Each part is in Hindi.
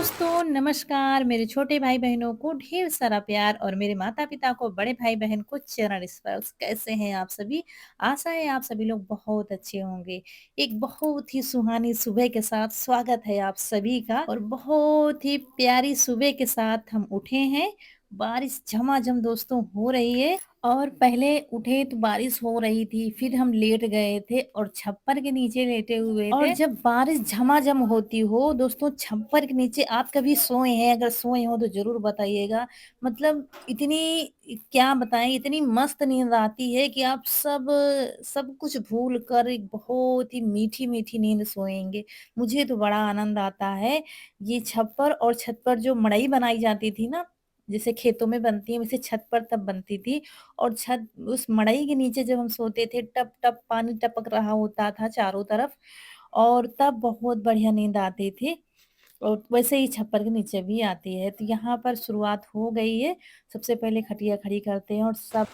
दोस्तों नमस्कार। मेरे छोटे भाई बहनों को ढेर सारा प्यार और मेरे माता पिता को बड़े भाई बहन को चरण स्पर्श। कैसे हैं आप सभी? आशा है आप सभी लोग बहुत अच्छे होंगे। एक बहुत ही सुहानी सुबह के साथ स्वागत है आप सभी का और बहुत ही प्यारी सुबह के साथ हम उठे हैं। बारिश झमाझम दोस्तों हो रही है और पहले उठे तो बारिश हो रही थी, फिर हम लेट गए थे और छप्पर के नीचे लेटे हुए और थे। जब बारिश झमाझम होती हो दोस्तों, छप्पर के नीचे आप कभी सोए हैं? अगर सोए हो तो ज़रूर बताइएगा। मतलब इतनी क्या बताएँ, इतनी मस्त नींद आती है कि आप सब सब कुछ भूल कर एक बहुत ही मीठी-मीठी नींद सोएँगे। मुझे तो बड़ा आनंद आता है। ये छप्पर और छत पर जो मड़ई बनाई जाती थी ना, जैसे खेतों में बनती है वैसे छत पर तब बनती थी और छत उस मड़ई के नीचे जब हम सोते थे, टप-टप पानी टपक रहा होता था चारों तरफ और तब बहुत बढ़िया नींद आती थी और वैसे ही छप्पर के नीचे भी आती है। तो यहाँ पर शुरुआत हो गई है। सबसे पहले खटिया खड़ी करते हैं और सब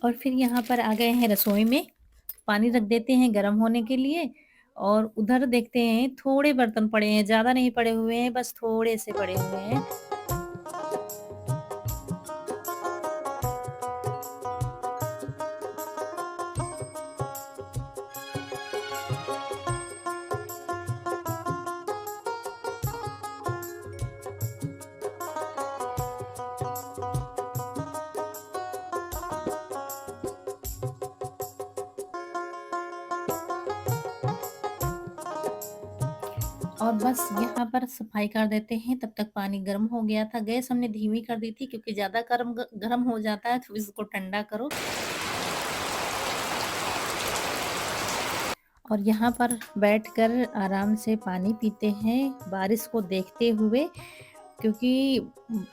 और फिर यहाँ पर आ गए हैं रसोई में। पानी रख देते हैं गरम होने के लिए और उधर देखते हैं थोड़े बर्तन पड़े हैं, ज़्यादा नहीं पड़े हुए हैं, बस थोड़े से पड़े हुए हैं। और बस यहाँ पर सफाई कर देते हैं, तब तक पानी गर्म हो गया था। गैस हमने धीमी कर दी थी क्योंकि ज़्यादा गरम हो जाता है तो इसको ठंडा करो। और यहाँ पर बैठकर आराम से पानी पीते हैं, बारिश को देखते हुए क्योंकि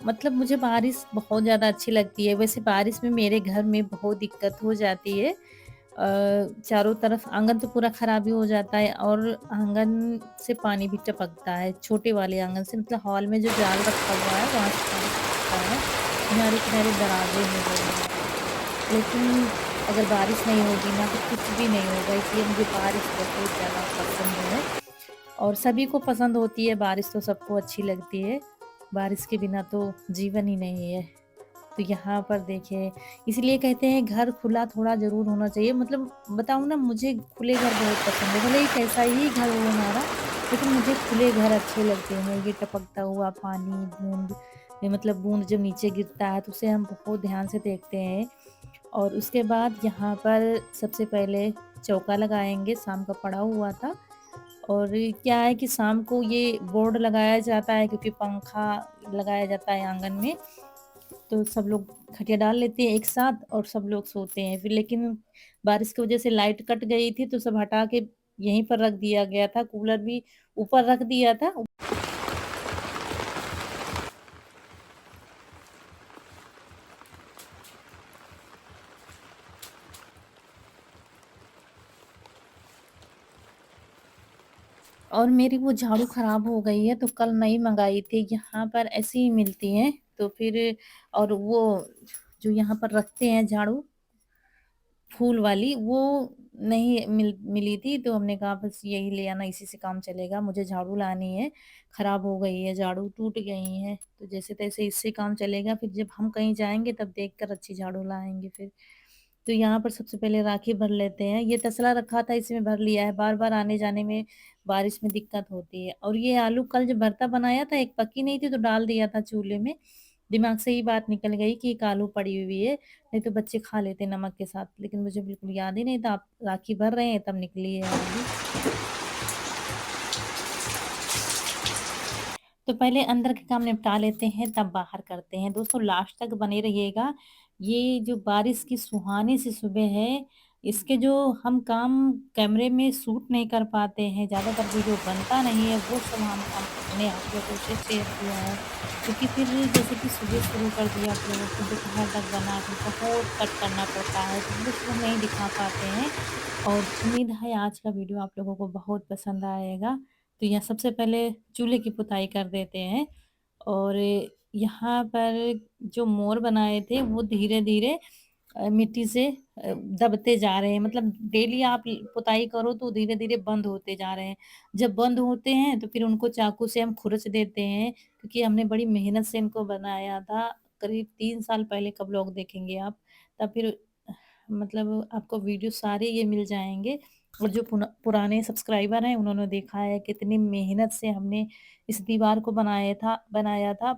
मतलब मुझे बारिश बहुत ज़्यादा अच्छी लगती है। वैसे बारिश में मेरे घर में बहुत दिक्कत हो जाती है। चारों तरफ आँगन तो पूरा खराब ही हो जाता है और आँगन से पानी भी टपकता है, छोटे वाले आँगन से मतलब हॉल में जो जाल रखा हुआ है वहाँ से पानी टपकता है, किनारे-किनारे दराज़ें हैं वो। लेकिन अगर बारिश नहीं होगी ना तो कुछ भी नहीं होगा, इसलिए मुझे बारिश बहुत ज़्यादा पसंद है और सभी को पसंद होती है बारिश, तो सबको अच्छी लगती है। बारिश के बिना तो जीवन ही नहीं है। तो यहाँ पर देखिए इसलिए कहते हैं घर खुला थोड़ा ज़रूर होना चाहिए। मतलब बताऊँ ना, मुझे खुले घर बहुत पसंद है, भले ही कैसा ही घर हो हमारा, लेकिन मुझे खुले घर अच्छे लगते हैं। ये टपकता हुआ पानी बूँद मतलब बूँद जब नीचे गिरता है तो उसे हम बहुत ध्यान से देखते हैं और उसके बाद यहाँ पर सबसे पहले चौका लगाएँगे, शाम का पड़ा हुआ था और क्या है कि शाम को ये बोर्ड लगाया जाता है क्योंकि पंखा लगाया जाता है आँगन में, तो सब लोग खटिया डाल लेते हैं एक साथ और सब लोग सोते हैं। फिर लेकिन बारिश की वज़ह से लाइट कट गई थी तो सब हटा के यहीं पर रख दिया गया था, कूलर भी ऊपर रख दिया था। और मेरी वो झाड़ू खराब हो गई है तो कल नई मँगाई थी, यहाँ पर ऐसी ही मिलती हैं। तो फिर और वो जो यहाँ पर रखते हैं झाड़ू फूल वाली, वो नहीं मिली थी तो हमने कहा बस यही ले आना, इसी से काम चलेगा। मुझे झाड़ू लानी है, खराब हो गई है झाड़ू, टूट गई है, तो जैसे-तैसे इससे काम चलेगा। फिर जब हम कहीं जाएँगे तब देखकर अच्छी झाड़ू लाएँगे फिर। तो यहाँ पर सबसे पहले राखी भर लेते हैं। ये तसला रखा था इसी में भर लिया है, बार-बार आने-जाने में बारिश में दिक्कत होती है। और ये आलू कल जब भरता बनाया था, एक पकी नहीं थी तो डाल दिया था चूल्हे में। दिमाग से ये बात निकल गई कि एक आलू पड़ी हुई है, नहीं तो बच्चे खा लेते नमक के साथ। लेकिन मुझे बिल्कुल याद ही नहीं था, आप राखी भर रहे हैं तब निकली है आलू। तो पहले अंदर के काम निपटा लेते हैं तब बाहर करते हैं। दोस्तों लास्ट तक बने रहिएगा। ये जो बारिश की सुहानी सी सुबह है, इसके जो हम काम कैमरे में शूट नहीं कर पाते हैं, ज़्यादातर वीडियो बनता नहीं है, वो सब हम अपने आप लोगों से शेयर किया है। क्योंकि फिर जैसे कि सुबह शुरू कर दिया आप लोगों को, दोपहर तक बना, फिर बहुत कट करना पड़ता है, तो वो सब हम नहीं दिखा पाते हैं। और उम्मीद है आज का वीडियो आप लोगों को बहुत पसंद आएगा। तो यहाँ सबसे पहले चूल्हे की पुताई कर देते हैं और यहाँ पर जो मोर बनाए थे वो धीरे-धीरे मिट्टी से दबते जा रहे हैं। मतलब डेली आप पुताई करो तो धीरे-धीरे बंद होते जा रहे हैं। जब बंद होते हैं तो फिर उनको चाकू से हम खुरच देते हैं, क्योंकि हमने बड़ी मेहनत से इनको बनाया था। करीब 3 साल पहले का ब्लॉग देखेंगे आप, तब फिर मतलब आपको वीडियो सारे ये मिल जाएँगे। और जो पुराने सब्सक्राइबर हैं उन्होंने देखा है कितनी मेहनत से हमने इस दीवार को बनाया था।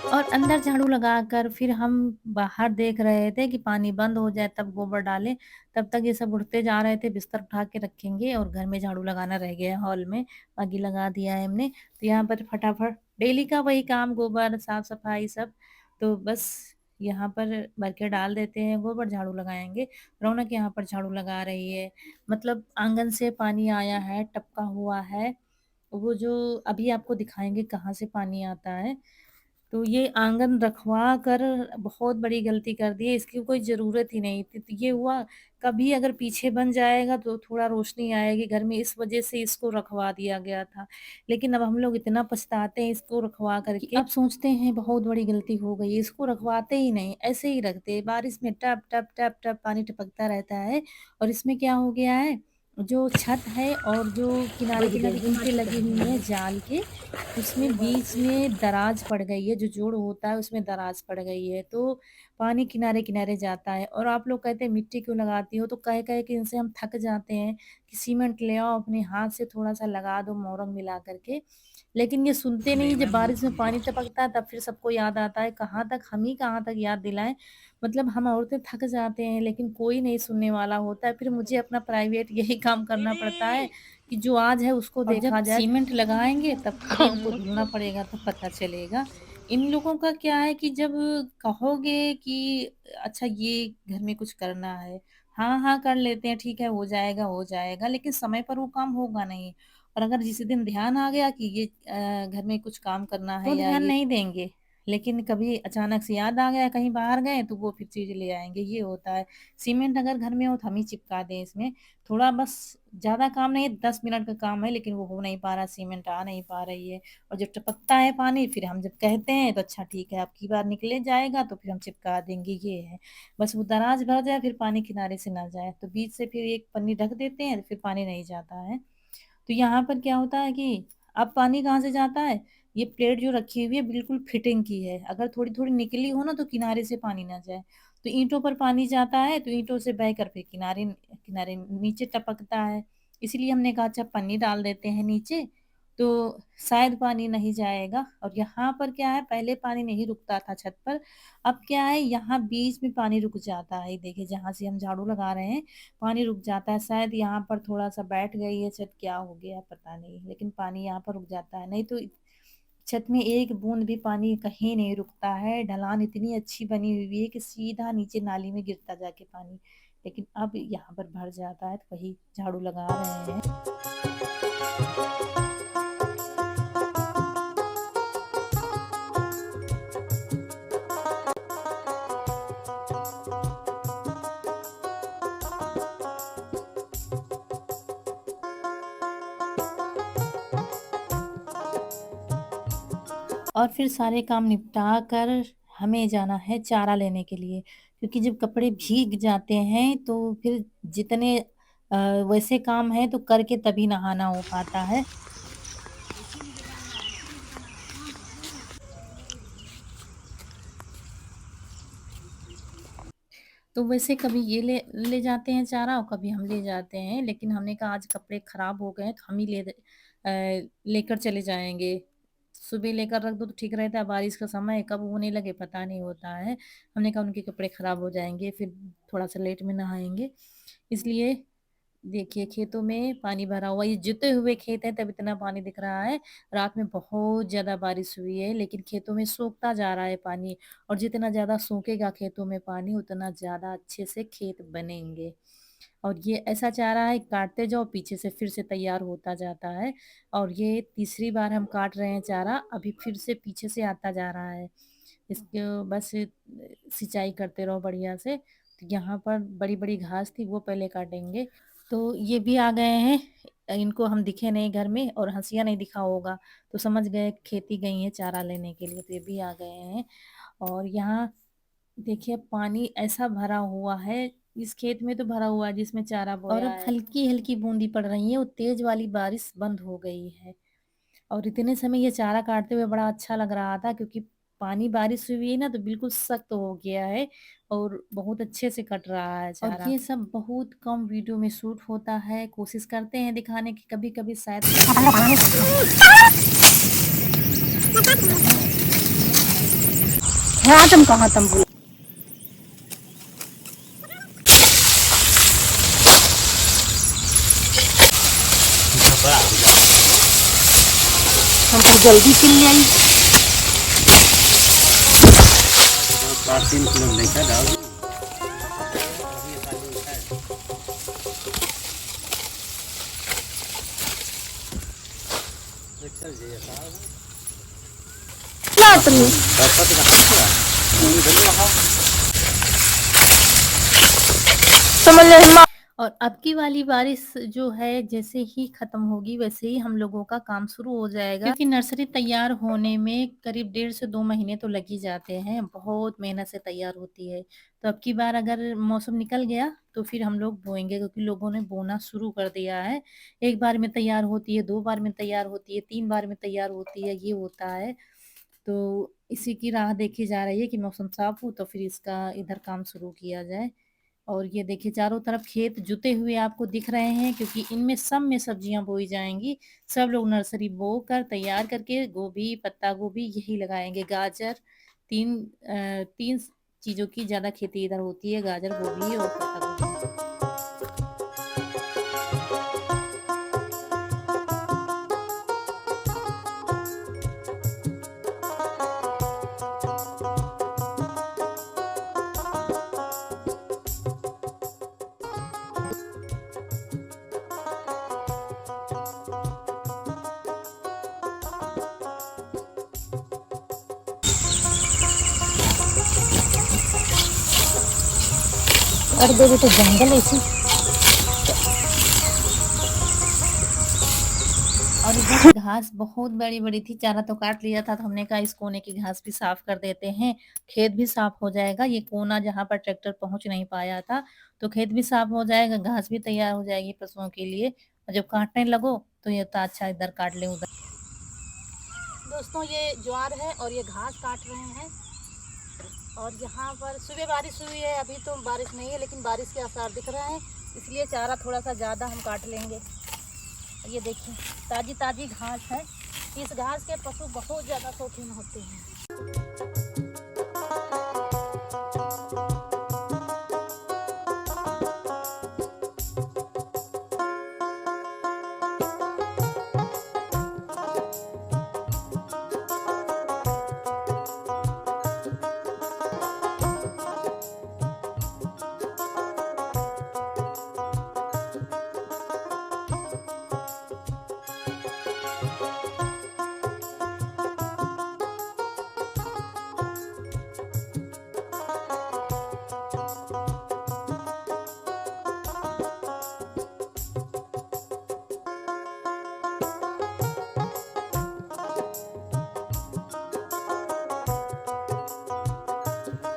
और अंदर झाड़ू लगाकर फिर हम बाहर देख रहे थे कि पानी बंद हो जाए तब गोबर डालें। तब तक ये सब उठते जा रहे थे, बिस्तर उठा के रखेंगे और घर में झाड़ू लगाना रह गया हॉल में, बाकी लगा दिया है हमने। तो यहाँ पर फटाफट डेली का वही काम, गोबर, साफ-सफाई सब। तो बस यहाँ पर भर के डाल देते हैं गोबर, झाड़ू लगाएँगे। रौनक यहाँ पर झाड़ू लगा रही है। मतलब आँगन से पानी आया है, टपका हुआ है। वो जो अभी आपको दिखाएँगे कहाँ से पानी आता है। तो ये आंगन रखवा कर बहुत बड़ी गलती कर दी है, इसकी कोई ज़रूरत ही नहीं थी। तो ये हुआ, कभी अगर पीछे बन जाएगा तो थोड़ा रोशनी आएगी घर में, इस वज़ह से इसको रखवा दिया गया था। लेकिन अब हम लोग इतना पछताते हैं इसको रखवा कर कि अब सोचते हैं बहुत बड़ी गलती हो गई है, इसको रखवाते ही नहीं, ऐसे ही रखते। बारिश में टप, टप, टप, टप पानी टपकता रहता है। और इसमें क्या हो गया है, जो छत है और जो किनारे-किनारे ईंटें लगी हुई हैं जाल के, उसमें बीच में दराज पड़ गई है, जो जोड़ होता है उसमें दराज पड़ गई है, तो पानी किनारे-किनारे जाता है। और आप लोग कहते हैं मिट्टी क्यों लगाती हो? तो कह-कह के इनसे हम थक जाते हैं कि सीमेंट ले आओ, अपने हाथ से थोड़ा-सा लगा दो मोरंग मिला कर के। लेकिन ये सुनते नहीं, जब बारिश में पानी टपकता है तब फिर सबको याद आता है, कहाँ तक हम ही कहाँ तक याद दिलाएँ। मतलब हम औरतें थक जाते हैं लेकिन कोई नहीं सुनने वाला होता है, फिर मुझे अपना प्राइवेट यही काम करना पड़ता है कि जो आज है उसको देखा जाए। सीमेंट लगाएँगे तब फिर हमको धुलना पड़ेगा, तब पता चलेगा। इन लोगों का क्या है कि जब कहोगे कि अच्छा ये घर में कुछ करना है, हाँ, हाँ कर लेते हैं, ठीक है हो जाएगा, लेकिन समय पर वो काम होगा नहीं। और अगर जिस दिन ध्यान आ गया कि ये घर में कुछ काम करना है, तो या ध्यान ये नहीं देंगे। लेकिन कभी अचानक से याद आ गया, कहीं बाहर गए तो वो फिर चीज़ ले आएँगे, ये होता है। सीमेंट अगर घर में हो तो हम ही चिपका दें इसमें, थोड़ा बस ज़्यादा काम नहीं है, 10 मिनट का काम है, लेकिन वो हो नहीं पा रहा, सीमेंट आ नहीं पा रही है। और जब टपकता है पानी फिर हम जब कहते हैं तो अच्छा ठीक है, अब की बार निकले जाएगा तो फिर हम चिपका देंगे, ये है। बस वो दराज भर जाए फिर पानी किनारे से ना जाए, तो बीच से फिर एक पन्नी ढक देते हैं, फिर पानी नहीं जाता है। तो यहाँ पर क्या होता है कि अब पानी कहाँ से जाता है, ये प्लेट जो रखी हुई है बिल्कुल फिटिंग की है, अगर थोड़ी-थोड़ी निकली हो ना तो किनारे से पानी ना जाए। तो ईंटों पर पानी जाता है तो ईंटों से बह कर फिर किनारे किनारे नीचे टपकता है। इसीलिए हमने कहा अच्छा पन्नी डाल देते हैं नीचे, तो शायद पानी नहीं जाएगा। और यहाँ पर क्या है, पहले पानी नहीं रुकता था छत पर, अब क्या है यहाँ बीच में पानी रुक जाता है। देखिए जहाँ से हम झाड़ू लगा रहे हैं पानी रुक जाता है, शायद यहाँ पर थोड़ा-सा बैठ गई है छत, क्या हो गया पता नहीं, लेकिन पानी यहाँ पर रुक जाता है, नहीं तो छत में एक बूँद भी पानी कहीं नहीं रुकता है। ढलान इतनी अच्छी बनी हुई है कि सीधा नीचे नाली में गिरता जाके पानी, लेकिन अब यहाँ पर भर जाता है तो वही झाड़ू लगा रहे हैं। और फिर सारे काम निपटा कर हमें जाना है चारा लेने के लिए, क्योंकि जब कपड़े भीग जाते हैं तो फिर जितने वैसे काम हैं तो करके तभी नहाना हो पाता है। तो वैसे कभी ये ले ले जाते हैं चारा और कभी हम ले जाते हैं, लेकिन हमने कहा आज कपड़े खराब हो गए हैं तो हम ही लेकर चले जाएँगे। सुबह लेकर रख दो तो ठीक रहता है, बारिश का समय है, कब होने लगे पता नहीं होता है। हमने कहा उनके कपड़े खराब हो जाएँगे, फिर थोड़ा-सा लेट में नहाएँगे। इसलिए देखिए खेतों में पानी भरा हुआ, ये जुते हुए खेत हैं तब इतना पानी दिख रहा है। रात में बहुत ज़्यादा बारिश हुई है, लेकिन खेतों में सोखता जा रहा है पानी। और जितना ज़्यादा सोखेगा खेतों में पानी उतना ज़्यादा अच्छे से खेत बनेंगे। और ये ऐसा चारा है काटते जाओ पीछे से फिर से तैयार होता जाता है। और ये तीसरी बार हम काट रहे हैं चारा, अभी फिर से पीछे से आता जा रहा है। इसको बस सिंचाई करते रहो बढ़िया से। तो यहाँ पर बड़ी-बड़ी घास थी वो पहले काटेंगे। तो ये भी आ गए हैं, इनको हम दिखे नहीं घर में और हँसिया नहीं दिखा होगा, तो समझ गए खेती गई हैं चारा लेने के लिए, तो ये भी आ गए हैं। और यहाँ देखिए पानी ऐसा भरा हुआ है, इस खेत में तो भरा हुआ है जिसमें चारा बोया है। और अब हल्की-हल्की बूंदी पड़ रही है, वो तेज वाली बारिश बंद हो गई है। और इतने समय ये चारा काटते हुए बड़ा अच्छा लग रहा था क्योंकि पानी बारिश हुई है ना तो बिल्कुल सख्त हो गया है और बहुत अच्छे से कट रहा है चारा। और ये सब बहुत कम वीडियो में शूट होता है, कोशिश करते हैं दिखाने की, कभी-कभी शायद हाँ तुम कहाँ तुम बोल हमको जल्दी चिल आई 3 किलो नहीं था डाल समझ ले और अब की वाली बारिश जो है जैसे ही खत्म होगी वैसे ही हम लोगों का काम शुरू हो जाएगा, क्योंकि नर्सरी तैयार होने में करीब 1.5 से 2 महीने तो लग ही जाते हैं, बहुत मेहनत से तैयार होती है। तो अब की बार अगर मौसम निकल गया तो फिर हम लोग बोएंगे, क्योंकि लोगों ने बोना शुरू कर दिया है। एक बार में तैयार होती है, 2 बार में तैयार होती है, 3 बार में तैयार होती है, ये होता है। तो इसी की राह देखी जा रही है कि मौसम साफ हो तो फिर इसका इधर काम शुरू किया जाए। और ये देखिए चारों तरफ खेत जुते हुए आपको दिख रहे हैं, क्योंकि इनमें सब में सब्जियां बोई जाएंगी। सब लोग नर्सरी बो कर तैयार करके गोभी, पत्ता गोभी यही लगाएंगे, गाजर। तीन चीजों की ज्यादा खेती इधर होती है, गाजर, गोभी और पत्ता गोभी। कर दे तो जंगल ऐसी और इधर घास बहुत बड़ी-बड़ी थी, चारा तो काट लिया था, तो हमने कहा इस कोने की घास भी साफ कर देते हैं, खेत भी साफ हो जाएगा। ये कोना जहाँ पर ट्रैक्टर पहुँच नहीं पाया था, तो खेत भी साफ हो जाएगा, घास भी तैयार हो जाएगी पशुओं के लिए। और जब काटने लगो तो ये तो अच्छा इधर काट लें उधर। दोस्तों ये ज्वार है और ये घास काट रहे हैं। और यहाँ पर सुबह बारिश हुई है, अभी तो बारिश नहीं है लेकिन बारिश के आसार दिख रहे हैं, इसलिए चारा थोड़ा सा ज़्यादा हम काट लेंगे। ये देखिए ताज़ी ताज़ी घास है, इस घास के पशु बहुत ज़्यादा शौकीन होते हैं।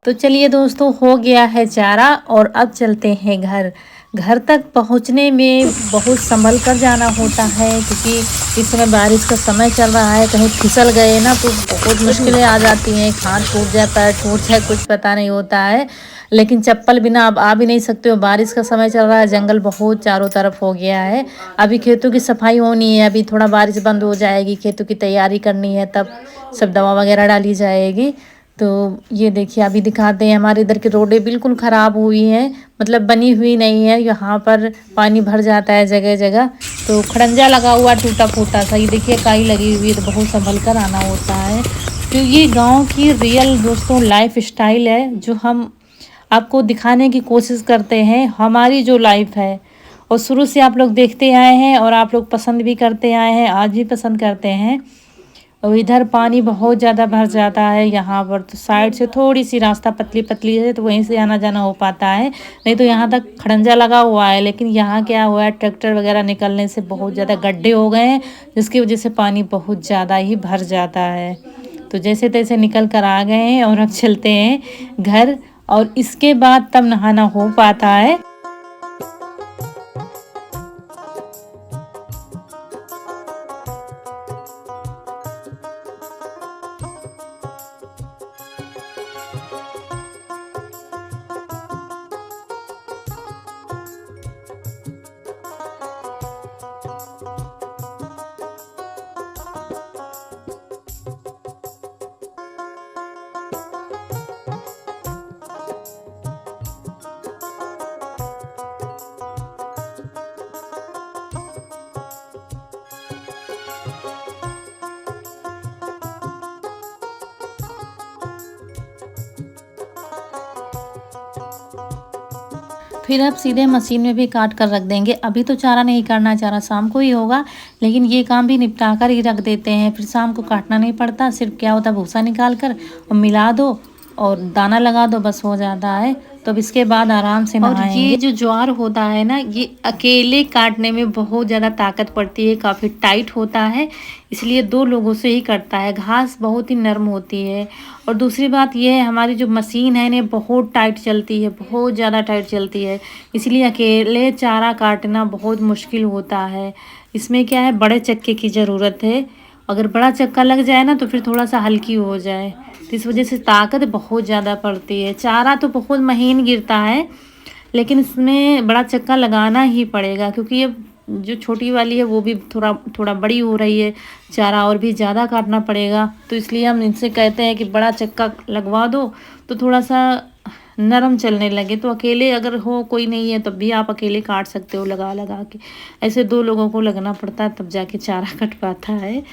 तो चलिए दोस्तों हो गया है चारा और अब चलते हैं घर। घर तक पहुंचने में बहुत संभल कर जाना होता है, क्योंकि इस समय बारिश का समय चल रहा है, कहीं फिसल गए ना तो बहुत मुश्किलें आ जाती हैं, हाथ टूट जाए, पैर टूट जाए, कुछ पता नहीं होता है। लेकिन चप्पल बिना आप आ भी नहीं सकते हो, बारिश का समय चल रहा है, जंगल बहुत चारों तरफ हो गया है। अभी खेतों की सफाई होनी है, अभी थोड़ा बारिश बंद हो जाएगी, खेतों की तैयारी करनी है, तब सब दवा वगैरह डाली जाएगी। तो ये देखिए अभी दिखाते हैं, हमारे इधर की रोडें बिल्कुल ख़राब हुई हैं, मतलब बनी हुई नहीं है, यहाँ पर पानी भर जाता है जगह जगह। तो खड़ंजा लगा हुआ टूटा फूटा सा, ये देखिए काई लगी हुई है, तो बहुत संभल कर आना होता है। तो ये गांव की रियल दोस्तों लाइफ स्टाइल है, जो हम आपको दिखाने की कोशिश करते हैं हमारी जो लाइफ है, और शुरू से आप लोग देखते आए हैं और आप लोग पसंद भी करते आए हैं, आज भी पसंद करते हैं। और इधर पानी बहुत ज़्यादा भर जाता है यहाँ पर, तो साइड से थोड़ी सी रास्ता पतली पतली है तो वहीं से आना जाना हो पाता है, नहीं तो यहाँ तक खड़ंजा लगा हुआ है। लेकिन यहाँ क्या हुआ है, ट्रैक्टर वगैरह निकलने से बहुत ज़्यादा गड्ढे हो गए हैं, जिसकी वजह से पानी बहुत ज़्यादा ही भर जाता है। तो जैसे तैसे निकल कर आ गए हैं और अब चलते हैं घर, और इसके बाद तब नहाना हो पाता है। फिर अब सीधे मशीन में भी काट कर रख देंगे। अभी तो चारा नहीं काटना, चारा शाम को ही होगा, लेकिन ये काम भी निपटा कर ही रख देते हैं, फिर शाम को काटना नहीं पड़ता। सिर्फ क्या होता है, भूसा निकाल कर और मिला दो और दाना लगा दो, बस हो जाता है। तो अब इसके बाद आराम से नहाएंगे। और ये जो ज्वार होता है ना, ये अकेले काटने में बहुत ज़्यादा ताकत पड़ती है, काफ़ी टाइट होता है, इसलिए 2 लोगों से ही कटता है। घास बहुत ही नरम होती है, और दूसरी बात ये है, हमारी जो मशीन है ना बहुत टाइट चलती है, बहुत ज़्यादा टाइट चलती है, इसलिए अकेले चारा काटना बहुत मुश्किल होता है। इसमें क्या है, बड़े चक्के की ज़रूरत है। अगर बड़ा चक्का लग जाए ना तो फिर थोड़ा सा हल्की हो जाए, तो इस वजह से ताकत बहुत ज़्यादा पड़ती है। चारा तो बहुत महीन गिरता है, लेकिन इसमें बड़ा चक्का लगाना ही पड़ेगा, क्योंकि ये जो छोटी वाली है वो भी थोड़ा थोड़ा बड़ी हो रही है, चारा और भी ज़्यादा काटना पड़ेगा। तो इसलिए हम इनसे कहते हैं कि बड़ा चक्का लगवा दो, तो थोड़ा सा नरम चलने लगे। तो अकेले अगर हो, कोई नहीं है, तब भी आप अकेले काट सकते हो लगा लगा के। ऐसे 2 लोगों को लगना पड़ता है, तब जाके चारा कट पाता है।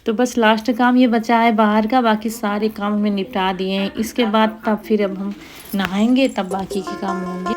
तो बस लास्ट काम ये बचा है बाहर का, बाकी सारे काम हमें निपटा दिए हैं। इसके बाद तब फिर अब हम नहाएंगे, तब बाकी के काम होंगे।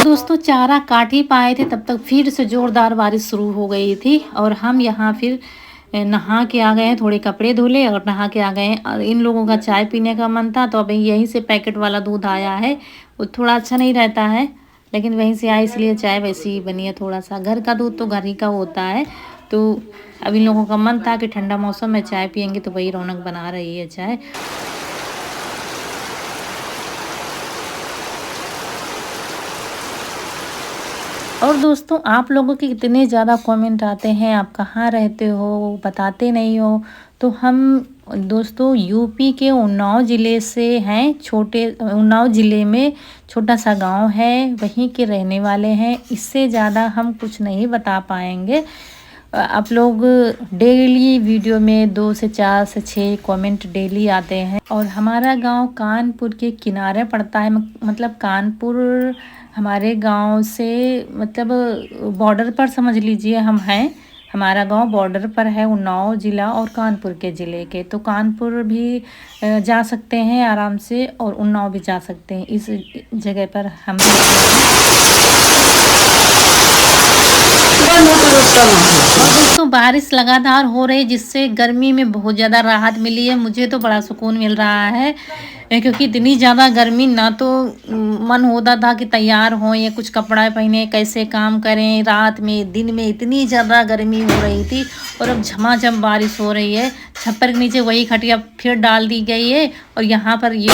दोस्तों चारा काट ही पाए थे, तब तक फिर से ज़ोरदार बारिश शुरू हो गई थी, और हम यहाँ फिर नहा के आ गए हैं, थोड़े कपड़े धुले और नहा के आ गए हैं। और इन लोगों का चाय पीने का मन था, तो अभी यहीं से पैकेट वाला दूध आया है, वो थोड़ा अच्छा नहीं रहता है, लेकिन वहीं से आया इसलिए चाय वैसी ही बनी है। थोड़ा सा घर का दूध तो घर ही का होता है। तो अब इन लोगों का मन था कि ठंडा मौसम में चाय पियेंगे, तो वही रौनक बना रही है चाय। और दोस्तों आप लोगों के इतने ज़्यादा कमेंट आते हैं, आप कहाँ रहते हो, बताते नहीं हो। तो हम दोस्तों यूपी के उन्नाव ज़िले से हैं, छोटे उन्नाव ज़िले में छोटा सा गांव है, वहीं के रहने वाले हैं। इससे ज़्यादा हम कुछ नहीं बता पाएंगे। आप लोग डेली वीडियो में 2 से 4 से 6 कमेंट डेली आते हैं। और हमारा गांव कानपुर के किनारे पड़ता है, मतलब कानपुर हमारे गांव से मतलब बॉर्डर पर समझ लीजिए हम हैं। हमारा गांव बॉर्डर पर है, उन्नाव ज़िला और कानपुर के ज़िले के। तो कानपुर भी जा सकते हैं आराम से, और उन्नाव भी जा सकते हैं। इस जगह पर हम दोस्तों बारिश लगातार हो रही, जिससे गर्मी में बहुत ज़्यादा राहत मिली है। मुझे तो बड़ा सुकून मिल रहा है, क्योंकि इतनी ज़्यादा गर्मी, ना तो मन होता था कि तैयार हों या कुछ कपड़ा पहने, कैसे काम करें। रात में दिन में इतनी ज़्यादा गर्मी हो रही थी, और अब झमाझम बारिश हो रही है। छप्पर के नीचे वही खटिया फिर डाल दी गई है, और यहाँ पर ये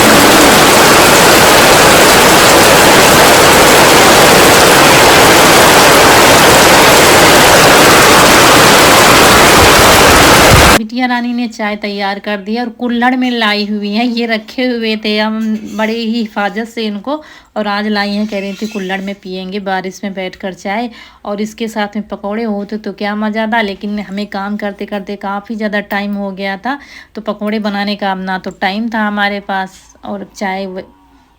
बिटिया रानी ने चाय तैयार कर दी और कुल्हड़ में लाई हुई है। ये रखे हुए थे हम बड़े ही हिफाजत से इनको, और आज लाई हैं। कह रही थी कुल्हड़ में पियेंगे बारिश में बैठकर चाय, और इसके साथ में पकौड़े होते तो क्या मज़ा था। लेकिन हमें काम करते करते काफ़ी ज़्यादा टाइम हो गया था, तो पकौड़े बनाने का अब ना तो टाइम था हमारे पास, और चाय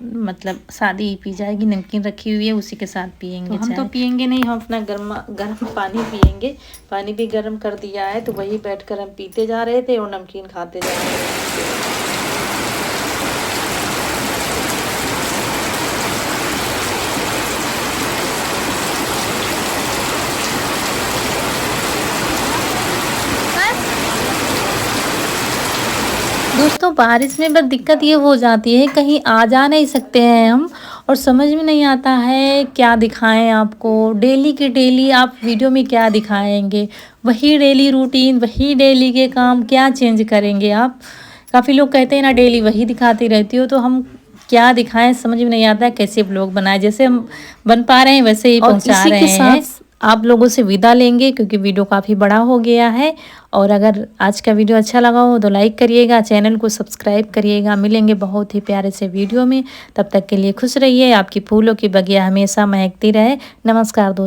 मतलब सादी ही पी जाएगी। नमकीन रखी हुई है, उसी के साथ पियेंगे। तो हम तो पियेंगे नहीं, हम अपना गर्म पानी पियेंगे। पानी भी गर्म कर दिया है, तो वही बैठकर हम पीते जा रहे थे और नमकीन खाते जा रहे थे। दोस्तों बारिश में बस दिक्कत ये हो जाती है, कहीं आ जा नहीं सकते हैं हम, और समझ में नहीं आता है क्या दिखाएं आपको। डेली के डेली आप वीडियो में क्या दिखाएंगे, वही डेली रूटीन, वही डेली के काम, क्या चेंज करेंगे आप। काफ़ी लोग कहते हैं ना डेली वही दिखाती रहती हो, तो हम क्या दिखाएं समझ में नहीं आता है। कैसे व्लॉग बनाए, जैसे हम बन पा रहे हैं वैसे ही पहुंचा रहे हैं। आप लोगों से विदा लेंगे क्योंकि वीडियो काफ़ी बड़ा हो गया है। और अगर आज का वीडियो अच्छा लगा हो तो लाइक करिएगा, चैनल को सब्सक्राइब करिएगा। मिलेंगे बहुत ही प्यारे से वीडियो में, तब तक के लिए खुश रहिए। आपकी फूलों की बगिया हमेशा महकती रहे। नमस्कार दोस्तों।